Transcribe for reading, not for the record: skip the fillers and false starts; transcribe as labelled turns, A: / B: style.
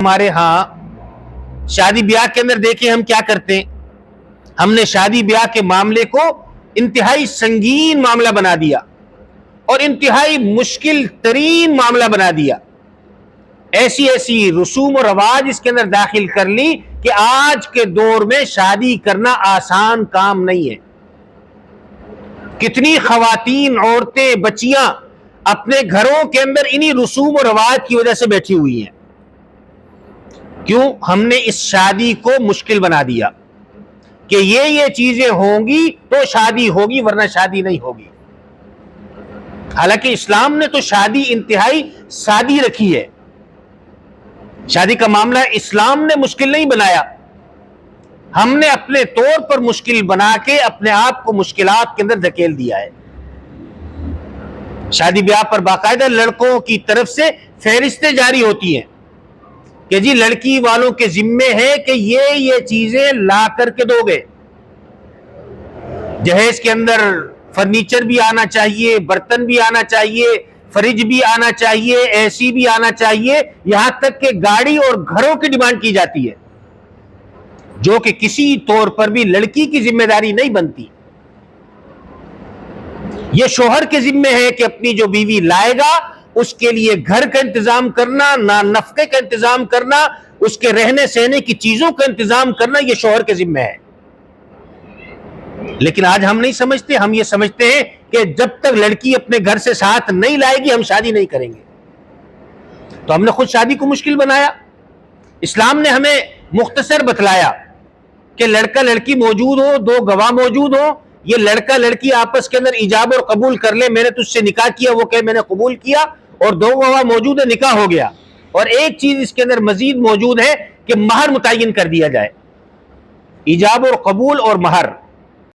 A: ہمارے ہاں شادی بیاہ کے اندر دیکھیں ہم کیا کرتے ہیں. ہم نے شادی بیاہ کے معاملے کو انتہائی سنگین معاملہ بنا دیا اور انتہائی مشکل ترین معاملہ بنا دیا. ایسی رسوم و رواج اس کے اندر داخل کر لی کہ آج کے دور میں شادی کرنا آسان کام نہیں ہے. کتنی خواتین، عورتیں، بچیاں اپنے گھروں کے اندر انہی رسوم و رواج کی وجہ سے بیٹھی ہوئی ہیں. کیوں؟ ہم نے اس شادی کو مشکل بنا دیا کہ یہ چیزیں ہوں گی تو شادی ہوگی ورنہ شادی نہیں ہوگی. حالانکہ اسلام نے تو شادی انتہائی سادی رکھی ہے. شادی کا معاملہ اسلام نے مشکل نہیں بنایا، ہم نے اپنے طور پر مشکل بنا کے اپنے آپ کو مشکلات کے اندر دھکیل دیا ہے. شادی بیاہ پر باقاعدہ لڑکوں کی طرف سے فہرستیں جاری ہوتی ہیں کہ جی لڑکی والوں کے ذمے ہے کہ یہ چیزیں لا کر کے دو گے. جہیز کے اندر فرنیچر بھی آنا چاہیے، برتن بھی آنا چاہیے، فریج بھی آنا چاہیے، اے سی بھی آنا چاہیے، یہاں تک کہ گاڑی اور گھروں کی ڈیمانڈ کی جاتی ہے، جو کہ کسی طور پر بھی لڑکی کی ذمہ داری نہیں بنتی. یہ شوہر کے ذمہ ہے کہ اپنی جو بیوی لائے گا اس کے لیے گھر کا انتظام کرنا، نفقے کا انتظام کرنا، اس کے رہنے سہنے کی چیزوں کا انتظام کرنا، یہ شوہر کے ذمہ ہے. لیکن آج ہم نہیں سمجھتے، ہم یہ سمجھتے ہیں کہ جب تک لڑکی اپنے گھر سے ساتھ نہیں لائے گی ہم شادی نہیں کریں گے. تو ہم نے خود شادی کو مشکل بنایا. اسلام نے ہمیں مختصر بتلایا کہ لڑکا لڑکی موجود ہو، دو گواہ موجود ہو، یہ لڑکا لڑکی آپس کے اندر ایجاب اور قبول کر لے، میں نے تجھ سے نکاح کیا، وہ کہ میں نے قبول کیا، اور دو گواہ موجود ہے، نکاح ہو گیا. اور ایک چیز اس کے اندر مزید موجود ہے کہ مہر متعین کر دیا جائے. ایجاب اور قبول اور مہر